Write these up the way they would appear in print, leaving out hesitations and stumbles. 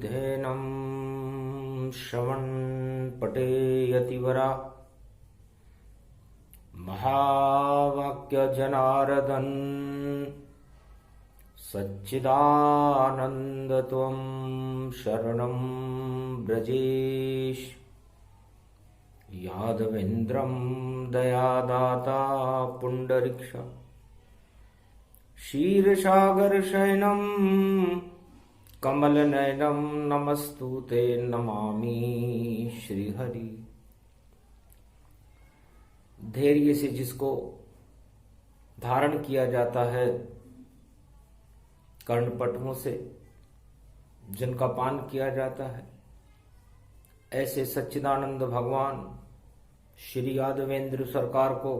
अध्ययनं श्रवणपटे यतिवरा महावाक्यजनार्दन सच्चिदानन्दत्वं शरणं ब्रजेश यादवेन्द्रं दयादाता पुण्डरीक्ष क्षीरसागरशयनं कमलनयनं नमस्तुते नमामि श्रीहरि। धैर्य से जिसको धारण किया जाता है, कर्णपटुओं से जिनका पान किया जाता है, ऐसे सच्चिदानंद भगवान श्री यादवेंद्र सरकार को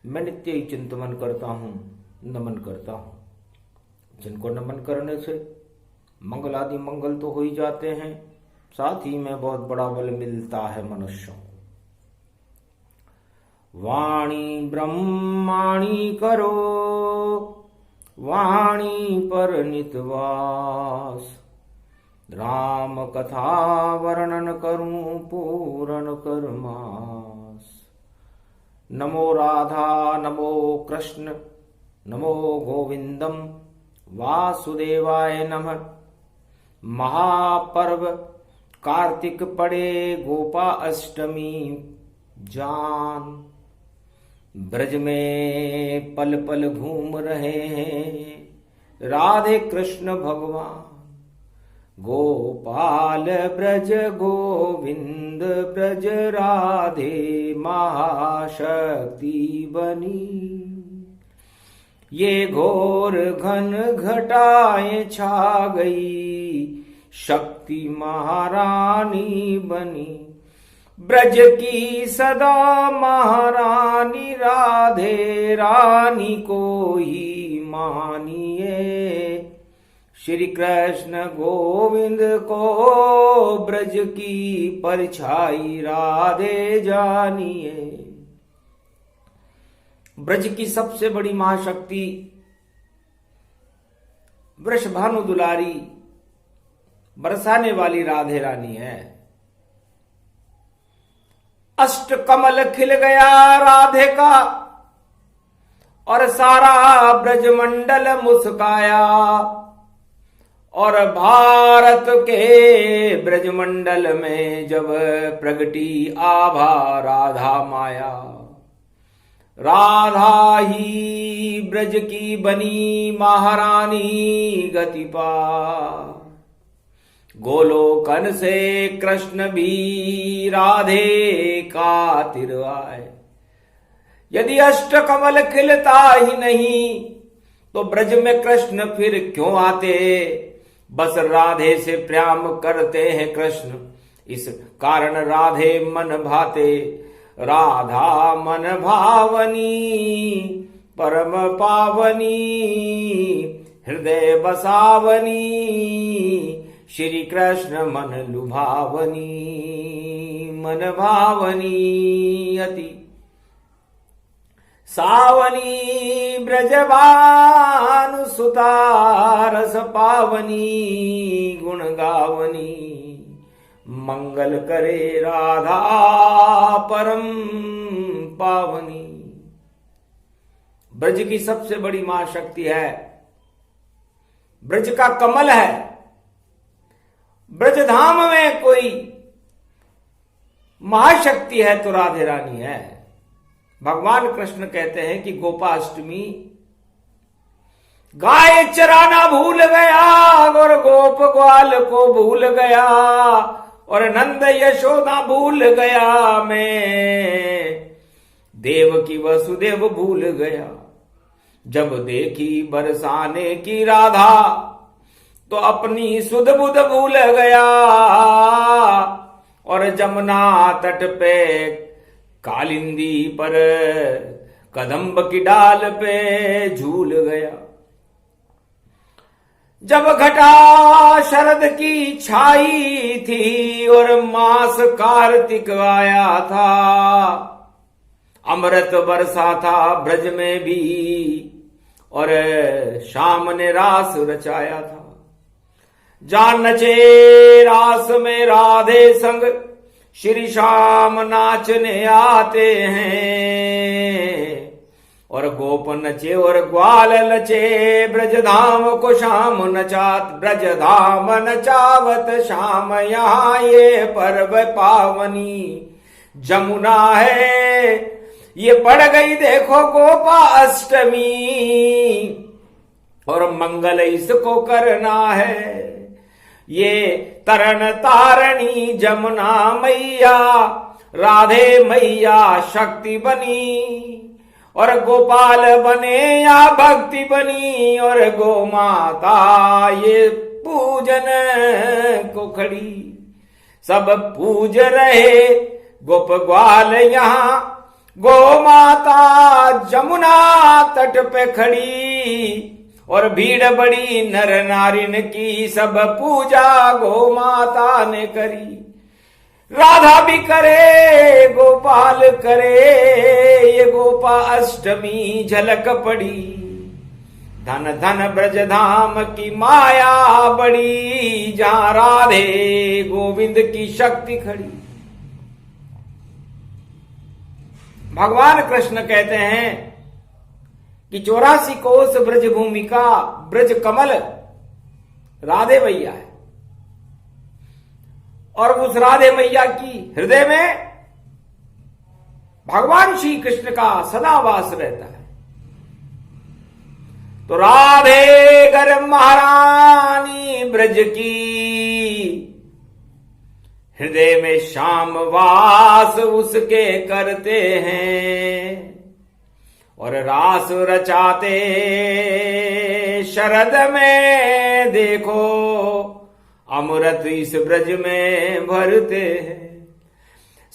मैं नित्य ही चिंतन करता हूँ, नमन करता हूँ। जिनको नमन करने से मंगल आदि मंगल तो हो ही जाते हैं, साथ ही में बहुत बड़ा बल मिलता है मनुष्यों। वाणी ब्रह्माणी करो, वाणी पर नितवास, राम कथा वर्णन करूं पूर्ण करमास। नमो राधा नमो कृष्ण नमो गोविंदम वासुदेवाय नमः। महापर्व कार्तिक पड़े गोपा अष्टमी जान, ब्रज में पल पल घूम रहे हैं राधे कृष्ण भगवान। गोपाल ब्रज गोविंद ब्रज राधे महाशक्ति बनी। ये घोर घन घटाएं छा गई, शक्ति महारानी बनी। ब्रज की सदा महारानी राधे रानी को ही मानिए। श्री कृष्ण गोविंद को ब्रज की परछाई राधे जानिए। ब्रज की सबसे बड़ी महाशक्ति वृषभानु दुलारी बरसाने वाली राधे रानी है। अष्ट कमल खिल गया राधे का और सारा ब्रजमंडल मुस्काया। और भारत के ब्रजमंडल में जब प्रगटी आभा राधा माया। राधा ही ब्रज की बनी महारानी गतिपा। गोलोकन से कृष्ण भी राधे का तिरवाए। यदि अष्ट कमल खिलता ही नहीं तो ब्रज में कृष्ण फिर क्यों आते। बस राधे से प्रेम करते हैं कृष्ण, इस कारण राधे मन भाते। राधा मन भावनी परम पावनी, हृदय बसावनी श्री कृष्ण मन लुभावनी। मन भावनी अति सावनी ब्रजभानु सुता रस पावनी। गुण गावनी मंगल करे राधा परम पावनी। ब्रज की सबसे बड़ी महाशक्ति है, ब्रज का कमल है। ब्रज धाम में कोई महाशक्ति है तो राधे रानी है। भगवान कृष्ण कहते हैं कि गोपाष्टमी गाय चराना भूल गया और गोप ग्वाल को भूल गया और नंद यशोदा भूल गया। मैं देव की वसुदेव भूल गया। जब देखी बरसाने की राधा तो अपनी सुध बुध भूल गया। और जमुना तट पे कालिंदी पर कदम्ब की डाल पे झूल गया। जब घटा शरद की छाई थी और मास कार्तिक आया था। अमृत बरसा था ब्रज में भी और शाम ने रास रचाया था। जान नचे रास में राधे संग श्री श्याम नाचने आते हैं। और गोप नचे और ग्वाल नचे ब्रजधाम को श्याम नचात, ब्रजधाम नचावत श्याम यहाँ ये पर्व पावनी जमुना है। ये पड़ गई देखो गोपा अष्टमी और मंगल इसको करना है। ये तरन तारणी जमुना मैया राधे मैया शक्ति बनी और गोपाल बने या भक्ति बनी और गो माता ये पूजन को खड़ी। सब पूज रहे गोप ग्वाल यहाँ, गो माता जमुना तट पे खड़ी और भीड़ बड़ी नर नारिन की, सब पूजा गो माता ने करी। राधा भी करे गोपाल करे ये गोपा अष्टमी झलक पड़ी। धन धन ब्रजधाम की माया बड़ी, जहां राधे गोविंद की शक्ति खड़ी। भगवान कृष्ण कहते हैं कि 84 कोस ब्रज भूमि का ब्रज कमल राधे मैया है और उस राधे मैया की हृदय में भगवान श्री कृष्ण का सदा वास रहता है। तो राधे गर महारानी ब्रज की हृदय में श्याम वास उसके करते हैं और रास रचाते शरद में देखो अमृत इस ब्रज में भरते हैं।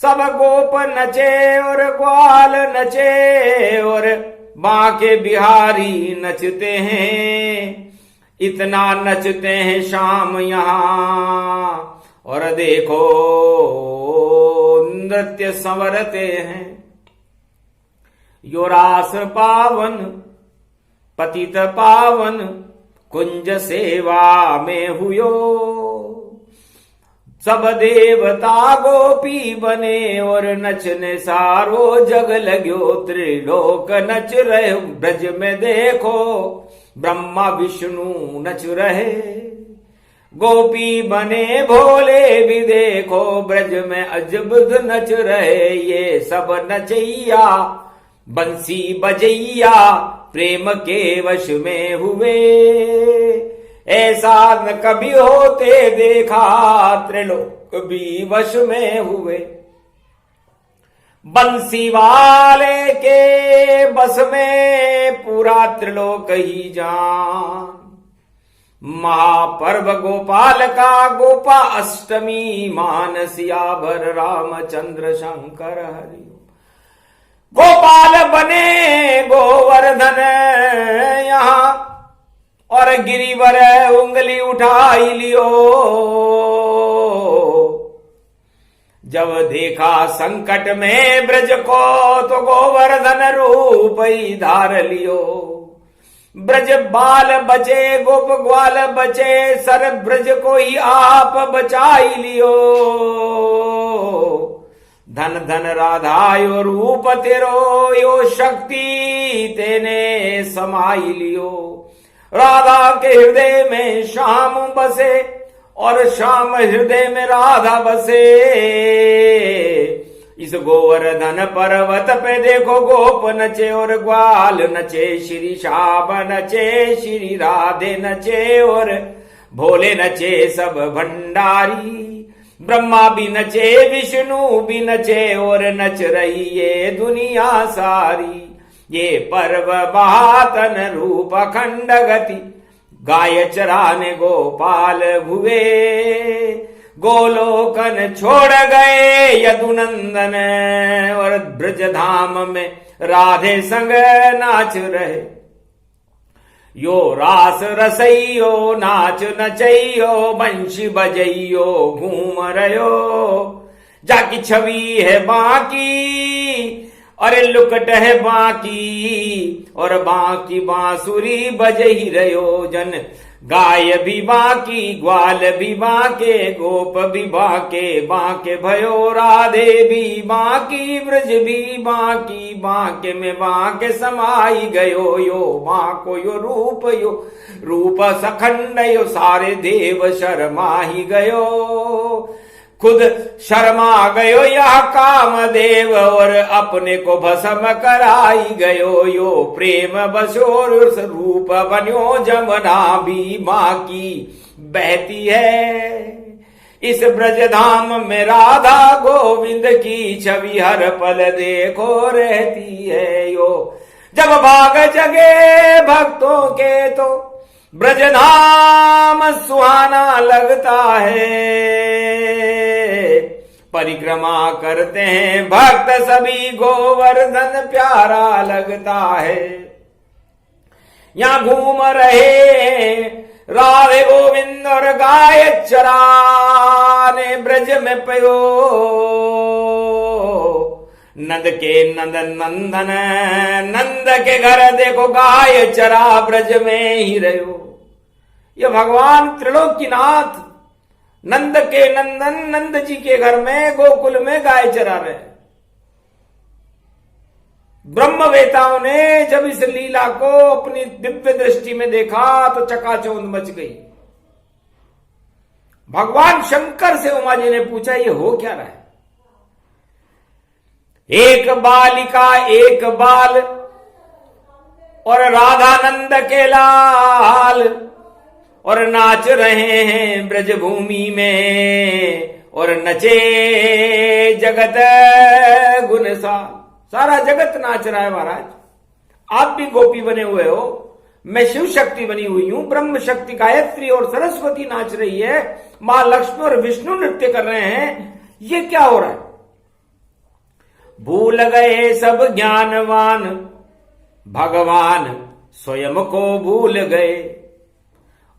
सब गोप नचे और ग्वाल नचे और बांके बिहारी नचते हैं। इतना नचते हैं शाम यहाँ और देखो नृत्य संवरते हैं। यो रास पावन पतित पावन कुंज सेवा में हुयो। सब देवता गोपी बने और नचने सारो जग लग्यो। त्रिलोक नच रहे ब्रज में देखो, ब्रह्मा विष्णु नच रहे। गोपी बने भोले भी देखो, ब्रज में अजब नच रहे। ये सब नचैया बंसी बजैया प्रेम के वश में हुए। ऐसा न कभी होते देखा, त्रिलोक भी वश में हुए। बंसी वाले के बस में पूरा त्रिलोक ही जान। महापर्व गोपाल का गोपा अष्टमी मानसिया भर रामचंद्र शंकर हरि। गोपाल बने गोवर्धन यहाँ और गिरिवर उंगली उठाई लियो। जब देखा संकट में ब्रज को तो गोवर्धन रूप ही धार लियो। ब्रज बाल बचे गोप ग्वाल बचे, सर ब्रज को ही आप बचाई लियो। धन धन राधा यो रूप तेरो, यो शक्ति तेने समाई लियो। राधा के हृदय में श्याम बसे और श्याम हृदय में राधा बसे। इस गोवर्धन पर्वत पे देखो गोप नचे और ग्वाल नचे। श्री श्याम नचे, श्री राधे नचे और भोले नचे सब भंडारी। ब्रह्मा भी नचे विष्णु भी नचे और नच रही ये दुनिया सारी। ये पर्व महातन रूप अखंड गति, गाय चराने गोपाल भुवे। गोलोकन छोड़ गए यदुनंदन और ब्रजधाम में राधे संग नाच रहे। यो रास रसइयो नाच नचइयो, बंशी बजइयो घूम रहो। जाकी छवि है बाकी अरे लुकट है बाकी और बाकी बांसुरी बजही रहो। जन गाय भी बाकी ग्वाल भी बाके, गोप भी बाके बाके भयो, राधे भी बाकी ब्रज भी बाकी, बाके में बाके समाई गयो यो, बाको यो रूप सखंड यो, सारे देव शर्माही गयो, खुद शर्मा गयो यह कामदेव, और अपने को भस्म कराई गयो यो, प्रेम बसोर रूप बन्यो, जमुना भी माँ की बहती है, इस ब्रजधाम में राधा गोविंद की छवि हर पल देखो रहती है यो, जब भाग जगे भक्तों के तो ब्रजधाम सुहाना लगता है, परिक्रमा करते हैं भक्त सभी, गोवर्धन प्यारा लगता है, यहां घूम रहे राधे गोविंद और गाय चराने ब्रज में पयो, नंद के नंदन नंद के घर देखो गाय चरा ब्रज में ही रहो, ये भगवान त्रिलोकीनाथ नंद के नंदन नंद जी के घर में गोकुल में गाय चरा रहे। ब्रह्मवेताओं ने जब इस लीला को अपनी दिव्य दृष्टि में देखा तो चकाचौंध मच गई। भगवान शंकर से उमा जी ने पूछा ये हो क्या रहा है? एक बालिका एक बाल और राधानंद के लाल, और नाच रहे हैं ब्रजभूमि में, और नचे जगत गुणसाल, सारा जगत नाच रहा है महाराज। आप भी गोपी बने हुए हो, मैं शिव शक्ति बनी हुई हूं, ब्रह्म शक्ति गायत्री और सरस्वती नाच रही है, मां लक्ष्मी और विष्णु नृत्य कर रहे हैं, ये क्या हो रहा है? भूल गए सब ज्ञानवान भगवान स्वयं को भूल गए,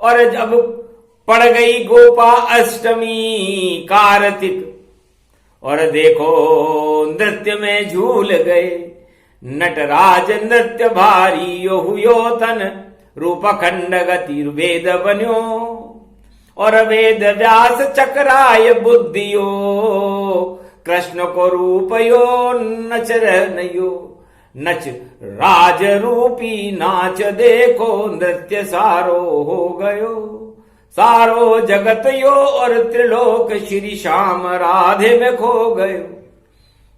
और जब पड़ गई गोपा अष्टमी कार्तिक, और देखो नृत्य में झूल गए, नटराज नृत्य भारी यो हुयो तन, रूपखंड गति वेद बन्यो, और वेद व्यास चक्राय बुद्धियो, कृष्ण को रूप यो नच रहनयो, नच राज रूपी नाच देखो, नृत्य सारो हो गयो, सारो जगत यो और त्रिलोक श्री श्याम राधे में खो गयो,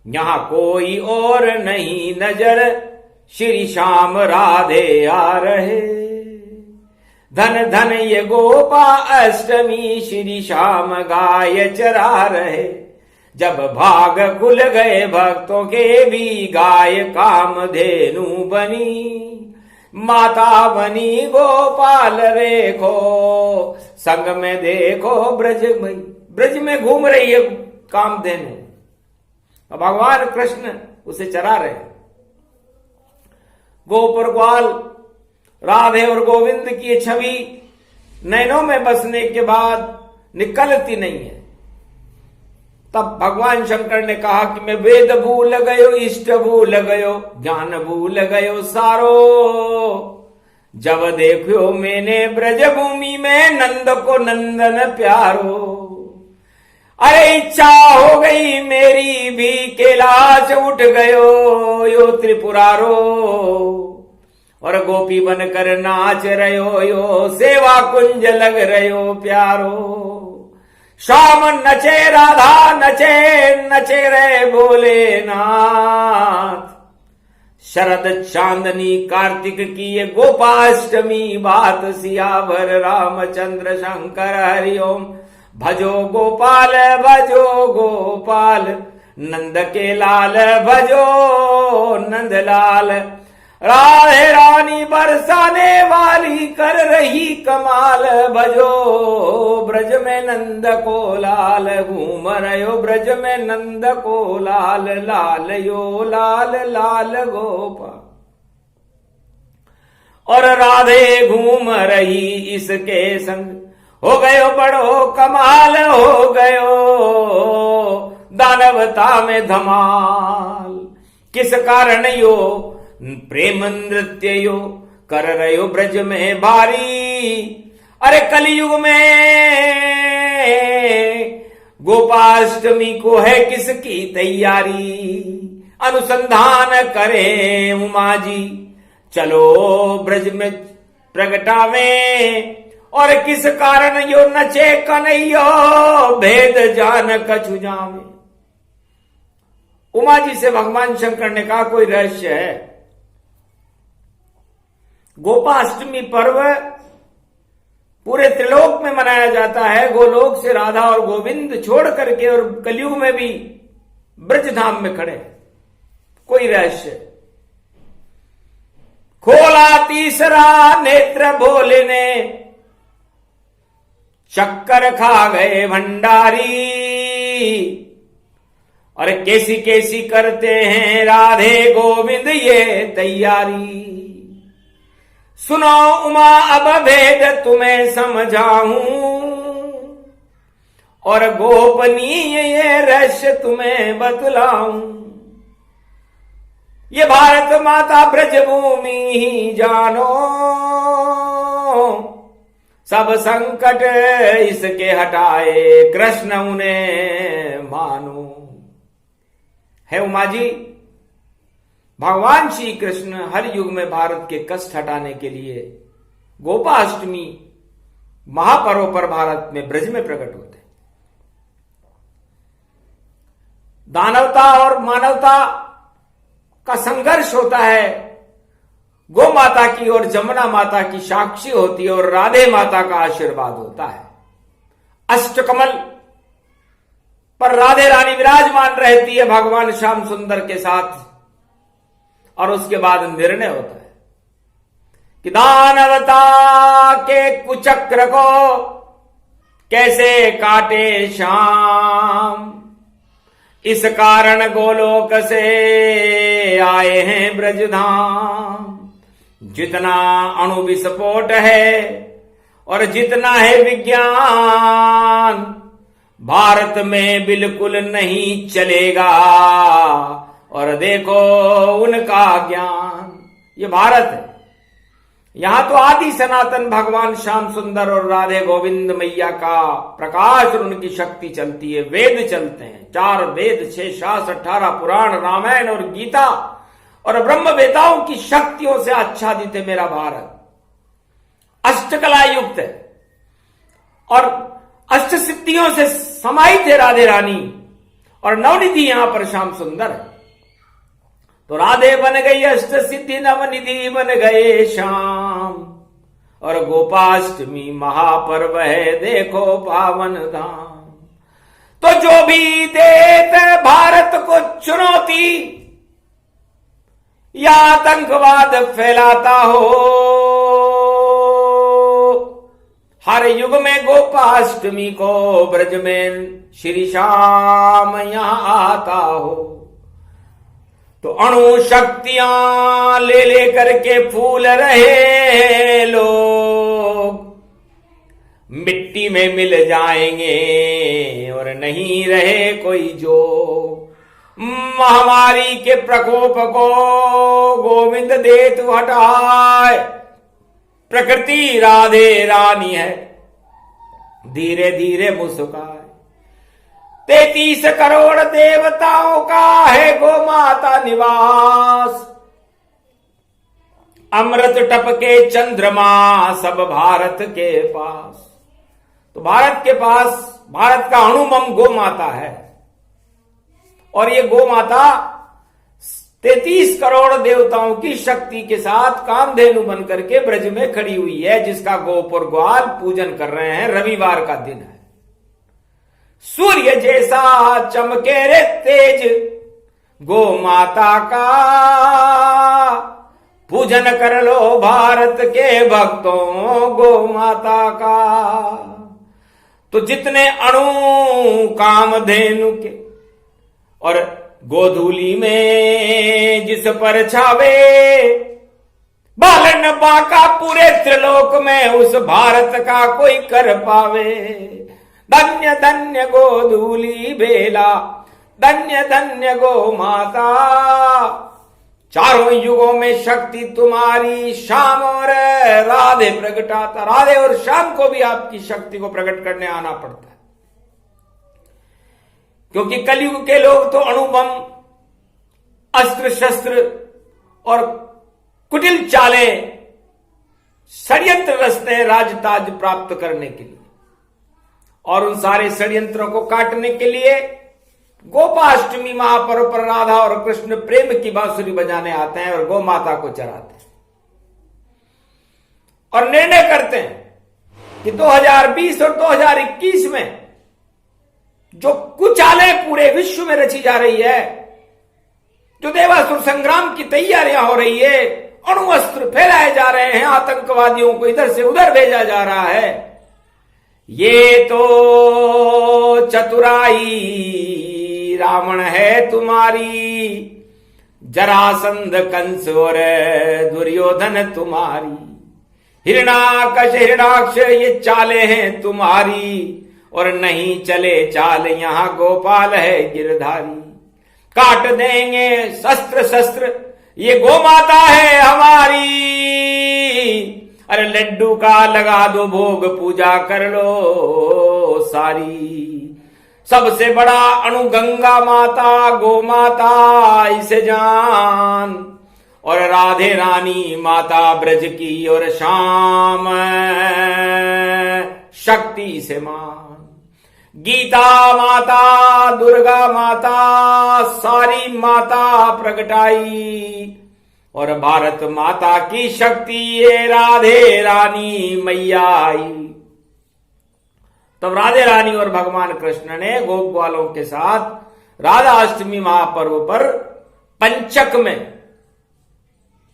यहां कोई और नहीं नजर श्री श्याम राधे आ रहे, धन धन ये गोपा अष्टमी श्री श्याम गाय चरा रहे, जब भाग खुल गए भक्तों के भी गाय कामधेनु बनी, माता बनी गोपाल रेखो, संग में देखो ब्रज में घूम रही है कामधेनु, भगवान कृष्ण उसे चरा रहे। गोपर ग्वाल राधे और गोविंद की छवि नैनों में बसने के बाद निकलती नहीं है। तब भगवान शंकर ने कहा कि मैं वेद भूल गयो, इष्ट भूल गयो, ज्ञान भूल गयो सारो, जब देखो मैंने ब्रजभूमि में नंद को नंदन प्यारो, अरे इच्छा हो गई मेरी भी कैलाश उठ गयो यो त्रिपुरारो, और गोपी बनकर नाच रहो यो, सेवा कुंज लग रहो प्यारो, श्याम नचे राधा नचे रे भोलेनाथ, शरद चांदनी कार्तिक की ये गोपाष्टमी बात, सियावर रामचंद्र शंकर हरिओम, भजो गोपाल नंद के लाल भजो नंदलाल, राधे रानी बरसाने वाली कर रही कमाल, भजो ब्रज में नंद को लाल, घूम रहो ब्रज में नंद को लाल, लाल यो लाल लाल गोपाल, और राधे घूम रही इसके संग, हो गयो बड़ो कमाल, हो गयो दानवता में धमाल, किस कारण यो प्रेम नृत्य यो कर रहो ब्रज में भारी, अरे कलयुग में गोपाष्टमी को है किसकी तैयारी, अनुसंधान करे उमा जी, चलो ब्रज में प्रगटावे, और किस कारण यो नचे कन्हैयो, भेद जान कछु जावे। उमा जी से भगवान शंकर ने कहा कोई रहस्य है। गोपाष्टमी पर्व पूरे त्रिलोक में मनाया जाता है, गोलोक से राधा और गोविंद छोड़ करके, और कलयुग में भी ब्रजधाम में खड़े। कोई रहस्य। खोला तीसरा नेत्र भोले ने, शक्कर खा गए भंडारी, और कैसी कैसी करते हैं राधे गोविंद ये तैयारी। सुनो उमा अब भेद तुम्हें समझाऊं, और गोपनीय ये रहस्य तुम्हें बतलाऊं। ये भारत माता ब्रजभूमि ही जानो, सब संकट इसके हटाए कृष्ण उन्हें मानो। है उमा जी, भगवान श्री कृष्ण हर युग में भारत के कष्ट हटाने के लिए गोपाष्टमी महापर्व पर भारत में ब्रज में प्रकट होते हैं। दानवता और मानवता का संघर्ष होता है। गो माता की और जमुना माता की साक्षी होती है, और राधे माता का आशीर्वाद होता है। अष्टकमल पर राधे रानी विराजमान रहती है भगवान श्याम सुंदर के साथ, और उसके बाद निर्णय होता है कि दानवता के कुचक्र को कैसे काटे श्याम, इस कारण गोलोक से आए हैं ब्रजधाम। जितना अणु विस्फोट है और जितना है विज्ञान, भारत में बिल्कुल नहीं चलेगा, और देखो उनका ज्ञान। ये भारत है, यहां तो आदि सनातन भगवान श्याम सुंदर और राधे गोविंद मैया का प्रकाश और उनकी शक्ति चलती है। वेद चलते हैं, 4 वेद, 6 शास्त्र, 18 पुराण, रामायण और गीता और ब्रह्म वेदाओं की शक्तियों से आच्छादित है मेरा भारत। अष्टकला युक्त है और अष्ट सिद्धियों से समाहित है राधे रानी, और नवनिधि यहां पर श्याम सुंदर है। तो राधे बन गई अष्ट सिद्धि, नवनिधि बन गए श्याम, और गोपाष्टमी महापर्व है देखो पावन धाम। तो जो भी देते भारत को चुनौती, या आतंकवाद फैलाता हो, हर युग में गोपाष्टमी को ब्रज में श्री श्याम यहां आता हो, तो अणु शक्तियां ले ले करके फूल रहे लोग, मिट्टी में मिल जाएंगे और नहीं रहे कोई जो। महामारी के प्रकोप को गोविंद दे तू हटाए, प्रकृति राधे रानी है धीरे धीरे मुस्काए। 33 करोड़ देवताओं का है गो माता निवास, अमृत टपके चंद्रमा सब भारत के पास। तो भारत के पास भारत का अणुमम गो माता है, और ये गो माता 33 करोड़ देवताओं की शक्ति के साथ कामधेनु बनकर के ब्रज में खड़ी हुई है, जिसका गोप और ग्वाल पूजन कर रहे हैं। रविवार का दिन है, सूर्य जैसा चमके रे तेज गो माता का, पूजन कर लो भारत के भक्तों गो माता का। तो जितने अणु कामधेनु के और गोधूली में जिस पर छावे, बालन बाका पूरे त्रिलोक में उस भारत का कोई कर पावे। धन्य धन्य गोधूली बेला, धन्य धन्य गो माता, चारों युगों में शक्ति तुम्हारी, श्याम और राधे प्रगटाता। राधे और श्याम को भी आपकी शक्ति को प्रकट करने आना पड़ता है, क्योंकि कलयुग के लोग तो अणुबम, अस्त्र शस्त्र और कुटिल चालें, षड्यंत्र रचते हैं राजताज प्राप्त करने के लिए। और उन सारे षड्यंत्रों को काटने के लिए गोपाष्टमी महापर्व पर राधा और कृष्ण प्रेम की बांसुरी बजाने आते हैं और गौ माता को चराते हैं और निर्णय करते हैं कि 2020 और 2021 में जो कुचालें पूरे विश्व में रची जा रही है, जो देवासुर संग्राम की तैयारियां हो रही है, अणु अस्त्र फैलाए जा रहे हैं, आतंकवादियों को इधर से उधर भेजा जा रहा है, ये तो चतुराई रावण है तुम्हारी, जरासंध कंस और दुर्योधन तुम्हारी, हिरणाकश हिरणाक्ष ये चाले हैं तुम्हारी, और नहीं चले चाल यहां गोपाल है गिरधारी। काट देंगे शस्त्र शस्त्र ये गो माता है हमारी, अरे लड्डू का लगा दो भोग पूजा कर लो सारी। सबसे बड़ा अणु गंगा माता गो माता इसे जान, और राधे रानी माता ब्रज की और श्याम शक्ति से मान। गीता माता दुर्गा माता सारी माता प्रगटाई, और भारत माता की शक्ति ये राधे रानी मैया आई। तब राधे रानी और भगवान कृष्ण ने गोप ग्वालों के साथ राधा अष्टमी महापर्व पर पंचक में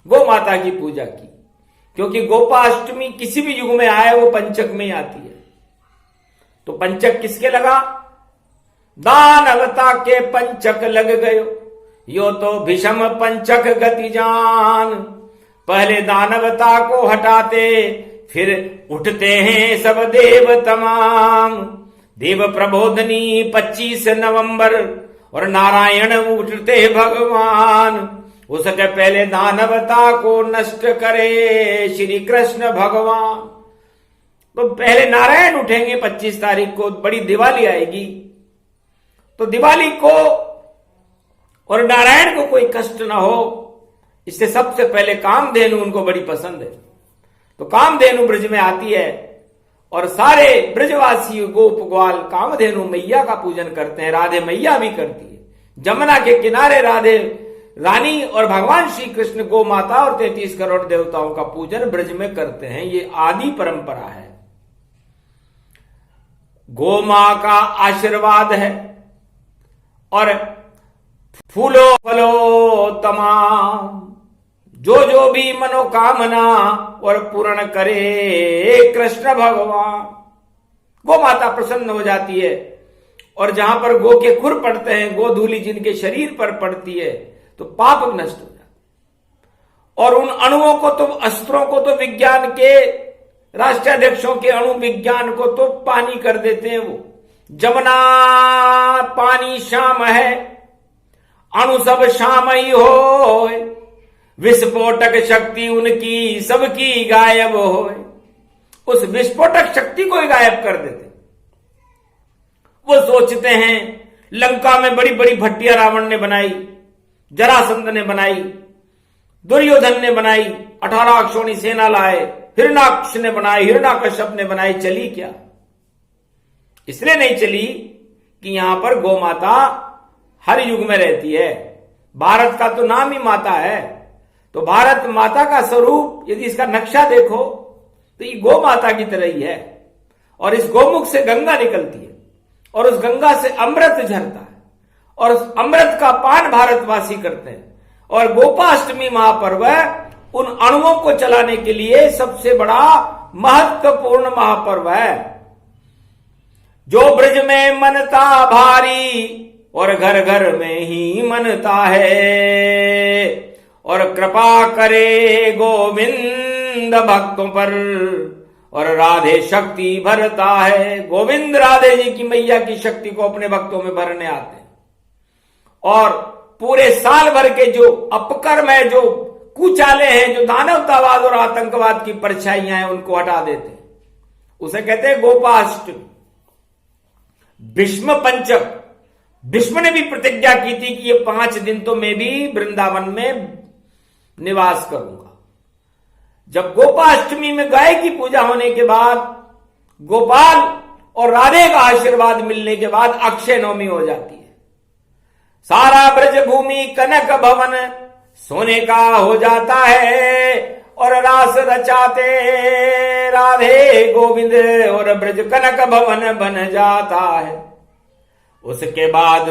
गो माता की पूजा की, क्योंकि गोपाष्टमी किसी भी युग में आए वो पंचक में ही आती है। तो पंचक किसके लगा? दानवता के पंचक लग गयो, यो तो भीषम पंचक गति जान। पहले दानवता को हटाते फिर उठते हैं सब देव तमाम। देव प्रबोधनी 25 नवंबर और नारायण उठते भगवान। उसके पहले दानवता को नष्ट करे श्री कृष्ण भगवान। तो पहले नारायण उठेंगे 25 तारीख को, बड़ी दिवाली आएगी, तो दिवाली को और नारायण को कोई कष्ट ना हो, इससे सबसे पहले कामधेनु उनको बड़ी पसंद है। तो कामधेनु ब्रज में आती है और सारे ब्रजवासी गोप ग्वाल कामधेनु मैया का पूजन करते हैं। राधे मैया भी करती है। जमुना के किनारे राधे रानी और भगवान श्री कृष्ण गो माता और 33 करोड़ देवताओं का पूजन ब्रज में करते हैं। ये आदि परंपरा है। गो मां का आशीर्वाद है और फूलो फलो तमाम जो भी मनोकामना और पूर्ण करे कृष्ण भगवान। गो माता प्रसन्न हो जाती है और जहां पर गो के खुर पड़ते हैं, गो धूलि जिनके शरीर पर पड़ती है, तो पाप नष्ट हो जाता है। और उन अणुओं को तो, अस्त्रों को तो विज्ञान के राष्ट्राध्यक्षों के अणु विज्ञान को तो पानी कर देते हैं। वो जमुना पानी श्याम है, अणु सब श्याम ही हो, विस्फोटक शक्ति उनकी सबकी गायब हो। उस विस्फोटक शक्ति को ही गायब कर देते। वो सोचते हैं लंका में बड़ी बड़ी भट्टियां रावण ने बनाई, जरासंध ने बनाई, दुर्योधन ने बनाई, 18 अक्षोणी सेना लाए, हिरणाक्ष ने बनाई, हिरणाकश्यप ने बनाई, चली क्या? इसलिए नहीं चली कि यहां पर गौ माता हर युग में रहती है। भारत का तो नाम ही माता है। तो भारत माता का स्वरूप यदि इसका नक्शा देखो तो ये गौ माता की तरह ही है। और इस गौमुख से गंगा निकलती है और उस गंगा से अमृत झरता है और उस अमृत का पान भारतवासी करते हैं। और गोपाष्टमी महापर्व उन अणुओं को चलाने के लिए सबसे बड़ा महत्वपूर्ण महापर्व है। जो ब्रज में मनता भारी और घर घर में ही मनता है, और कृपा करे गोविंद भक्तों पर और राधे शक्ति भरता है। गोविंद राधे जी की मैया की शक्ति को अपने भक्तों में भरने आते हैं। और पूरे साल भर के जो अपकर्म है, जो कुचाले हैं, जो दानवतावाद और आतंकवाद की परछाइयां हैं, उनको हटा देते हैं। उसे कहते हैं गोपाष्टमी। भीष्म पंचक, भीष्म ने भी प्रतिज्ञा की थी कि ये 5 दिन तो मैं भी वृंदावन में निवास करूंगा। जब गोपाष्टमी में गाय की पूजा होने के बाद, गोपाल और राधे का आशीर्वाद मिलने के बाद अक्षय नवमी हो जाती है। सारा ब्रज भूमि कनक भवन सोने का हो जाता है और रास रचाते राधे गोविंद और ब्रज कनक भवन बन जाता है। उसके बाद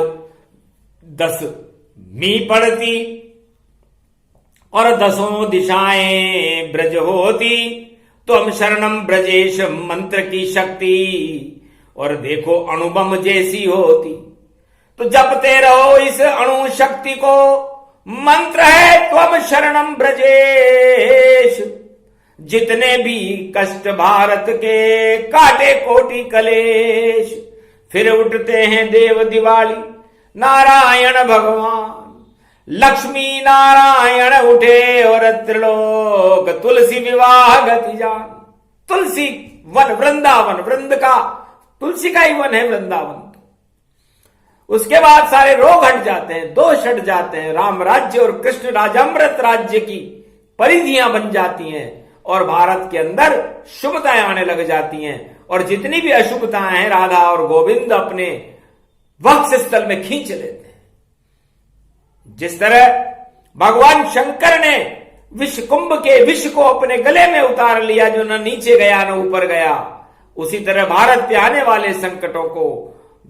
10वीं पड़ती और 10 दिशाएं ब्रज होती। तो हम शरणम ब्रजेश मंत्र की शक्ति और देखो अणुबम जैसी होती। तो जपते रहो इस अणु शक्ति को, मंत्र है त्वम शरणम ब्रजेश। जितने भी कष्ट भारत के काटे कोटि कलेश। फिर उठते हैं देव दिवाली, नारायण भगवान लक्ष्मी नारायण उठे और त्रिलोक तुलसी विवाह गति जान। तुलसी वन वृंदावन, वृंद का तुलसी का ही वन है वृंदावन। उसके बाद सारे रोग हट जाते हैं, दोष हट जाते हैं, राम राज्य और कृष्ण राजामृत राज्य की परिधियां बन जाती हैं और भारत के अंदर शुभताएं आने लग जाती हैं। और जितनी भी अशुभताएं हैं राधा और गोविंद अपने वक्ष स्थल में खींच लेते हैं। जिस तरह भगवान शंकर ने विष कुंभ के विष को अपने गले में उतार लिया, जो न नीचे गया न ऊपर गया, उसी तरह भारत पे आने वाले संकटों को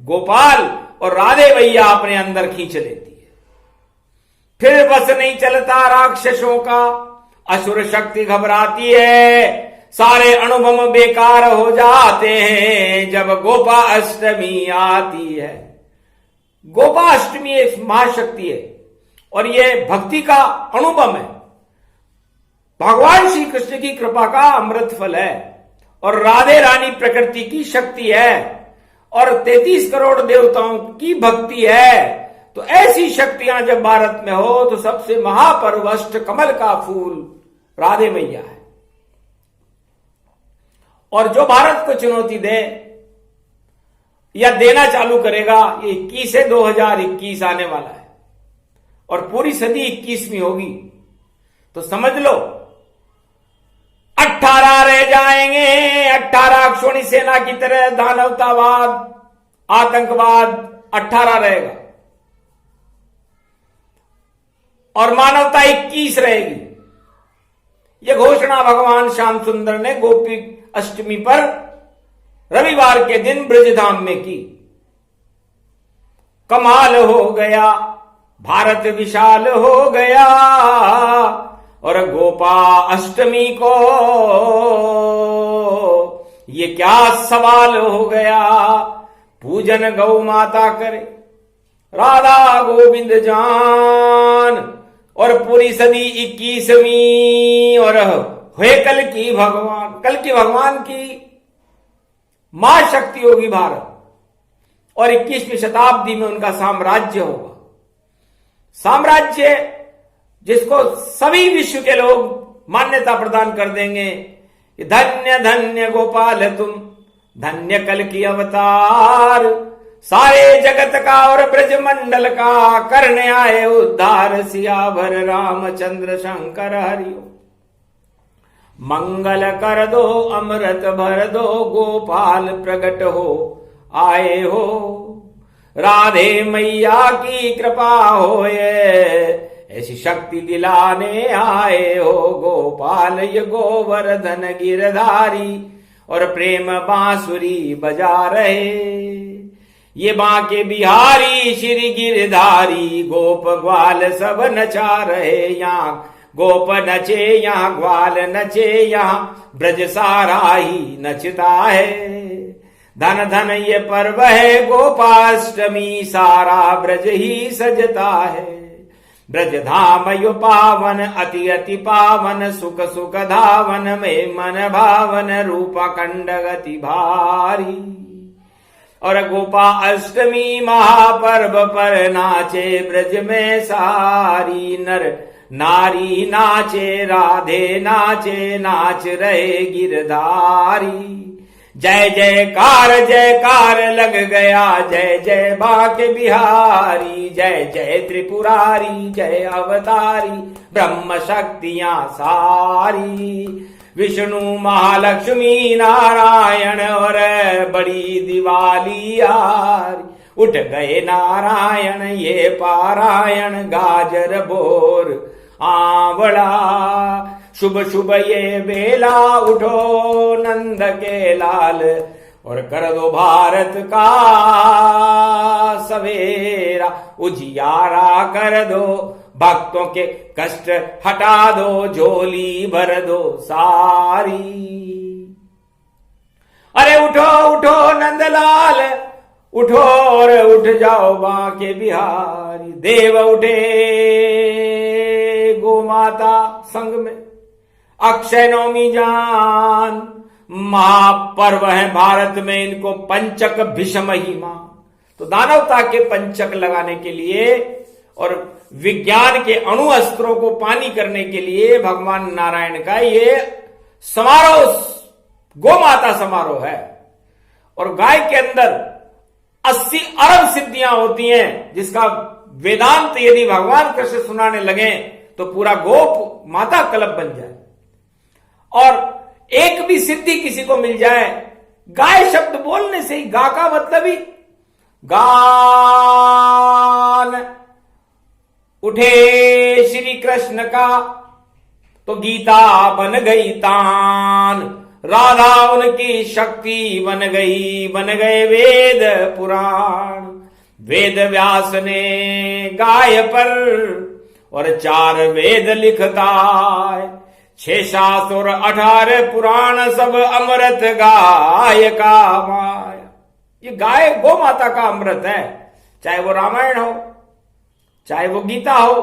गोपाल और राधे भैया अपने अंदर खींच लेती है। फिर बस नहीं चलता राक्षसों का, असुर शक्ति घबराती है, सारे अनुभव बेकार हो जाते हैं जब गोपाष्टमी आती है। गोपाष्टमी एक महाशक्ति है और यह भक्ति का अनुभव है। भगवान श्री कृष्ण की कृपा का अमृत फल है और राधे रानी प्रकृति की शक्ति है और 33 करोड़ देवताओं की भक्ति है। तो ऐसी शक्तियां जब भारत में हो तो सबसे महापर्व अष्ट कमल का फूल राधे मैया है। और जो भारत को चुनौती दे या देना चालू करेगा, ये 21 से 2021 आने वाला है और पूरी सदी 21वीं होगी। तो समझ लो 18 रह जाएंगे, 18 अक्षोणी सेना की तरह दानवतावाद आतंकवाद 18 रहेगा और मानवता 21 रहेगी। यह घोषणा भगवान श्याम सुंदर ने गोपी अष्टमी पर रविवार के दिन ब्रजधाम में की। कमाल हो गया, भारत विशाल हो गया और गोपा अष्टमी को ये क्या सवाल हो गया। पूजन गौ माता करे राधा गोविंद जान और पूरी सदी 21वीं और हुए कल की भगवान की मां शक्ति होगी भारत और 21वीं शताब्दी में उनका साम्राज्य होगा। साम्राज्य जिसको सभी विश्व के लोग मान्यता प्रदान कर देंगे। धन्य धन्य गोपाल तुम, धन्य कल की अवतार, सारे जगत का और ब्रजमंडल का करने आए उद्धार। सियावर रामचंद्र शंकर हरिओ, मंगल कर दो अमृत भर दो, गोपाल प्रगट हो आए हो। राधे मैया की कृपा होए, ऐसी शक्ति दिलाने आए हो। गोपाल ये गोवर्धन गिरधारी और प्रेम बांसुरी बजा रहे। ये बांके बिहारी श्री गिरधारी, गोप ग्वाल सब नचा रहे। यहाँ गोप नचे यहाँ ग्वाल नचे, यहाँ ब्रज सारा ही नचता है। धन धन ये पर्व है गोपाष्टमी, सारा ब्रज ही सजता है। ब्रज धाम यो पावन अति अति पावन, सुख सुख धावन में मन भावन, रूपा कंड गति भारी। और गोपा अष्टमी महापर्व पर नाचे ब्रज में सारी नर नारी नाचे, राधे नाचे, नाच रहे गिरधारी। जय जयकार लग गया, जय जय बाके बिहारी, जय जय त्रिपुरारी, जय अवतारी, ब्रह्म शक्तियां सारी। विष्णु महालक्ष्मी नारायण और बड़ी दिवाली यारी, उठ गए नारायण ये पारायण, गाजर बोर आंवला। शुभ शुभ ये बेला, उठो नंद के लाल, और कर दो भारत का सवेरा, उजियारा कर दो, भक्तों के कष्ट हटा दो, झोली भर दो सारी। अरे उठो उठो नंदलाल, उठो और उठ जाओ बांके बिहारी। देव उठे गो माता संग में, अक्षय नवमी जान, महापर्व है भारत में, इनको पंचक भीषम ही मां। तो दानवता के पंचक लगाने के लिए और विज्ञान के अणु अस्त्रों को पानी करने के लिए भगवान नारायण का ये समारोह गो माता समारोह है। और गाय के अंदर 80 अरब सिद्धियां होती हैं, जिसका वेदांत यदि भगवान कृष्ण सुनाने लगे तो पूरा गोप माता कल्प बन जाए। और एक भी सिद्धि किसी को मिल जाए, गाय शब्द बोलने से ही, गा का मतलब ही गान उठे श्री कृष्ण का, तो गीता बन गई तान, राधा उनकी शक्ति बन गए वेद पुराण। वेद व्यास ने गाय पर और 4 वेद लिखता है, 6 शास्त्र और 18 पुराण, सब अमृत गाय का माया। ये गाय गो माता का अमृत है, चाहे वो रामायण हो, चाहे वो गीता हो,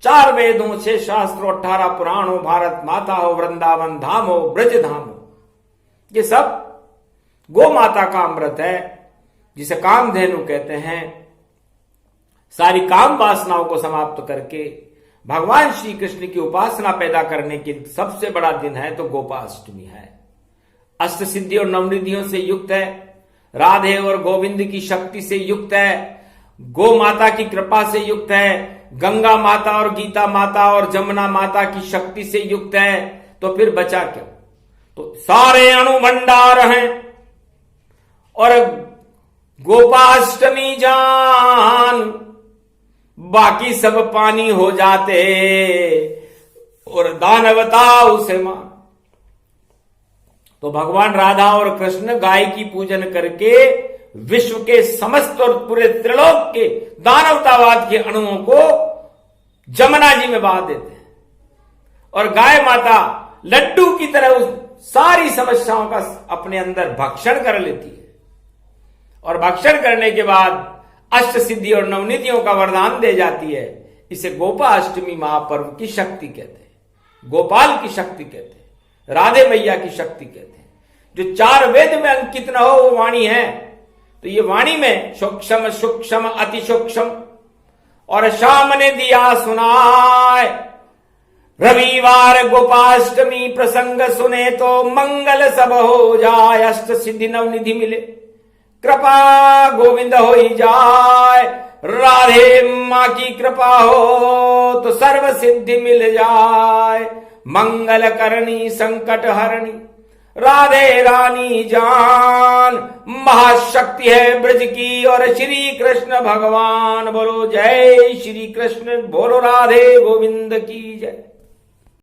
4 वेद हो, 6 शास्त्र, 18 पुराण हो, भारत माता हो, वृंदावन धाम हो, ब्रज धाम हो, ये सब गो माता का अमृत है, जिसे कामधेनु कहते हैं। सारी काम वासनाओं को समाप्त करके भगवान श्री कृष्ण की उपासना पैदा करने के सबसे बड़ा दिन है तो गोपाष्टमी है। अष्ट सिद्धि और नवनिधियों से युक्त है, राधे और गोविंद की शक्ति से युक्त है, गो माता की कृपा से युक्त है, गंगा माता और गीता माता और जमुना माता की शक्ति से युक्त है। तो फिर बचा क्या? तो सारे अणु भंडार हैं। और गोपाष्टमी जान, बाकी सब पानी हो जाते और दानवता उसे मान। तो भगवान राधा और कृष्ण गाय की पूजन करके विश्व के समस्त और पूरे त्रिलोक के दानवतावाद के अणुओं को जमुना जी में बहा देते हैं, और गाय माता लड्डू की तरह उस सारी समस्याओं का अपने अंदर भक्षण कर लेती है। और भक्षण करने के बाद अष्ट सिद्धि और नवनिधियों का वरदान दे जाती है। इसे गोपाष्टमी महापर्व की शक्ति कहते हैं, गोपाल की शक्ति कहते हैं, राधे मैया की शक्ति कहते हैं। जो 4 वेद में अंकित न हो वो वाणी है, तो ये वाणी में सूक्ष्म सूक्ष्म अति सूक्ष्म। और शाम ने दिया सुनाए, रविवार गोपाष्टमी प्रसंग सुने तो मंगल सब हो जाए, अष्ट सिद्धि नवनिधि मिले, कृपा गोविंद हो ही जाए, राधे मां की कृपा हो तो सर्व सिद्धि मिल जाए, मंगल करनी संकट हरणी राधे रानी जान, महाशक्ति है ब्रज की और श्री कृष्ण भगवान। बोलो जय श्री कृष्ण, बोलो राधे गोविंद की जय।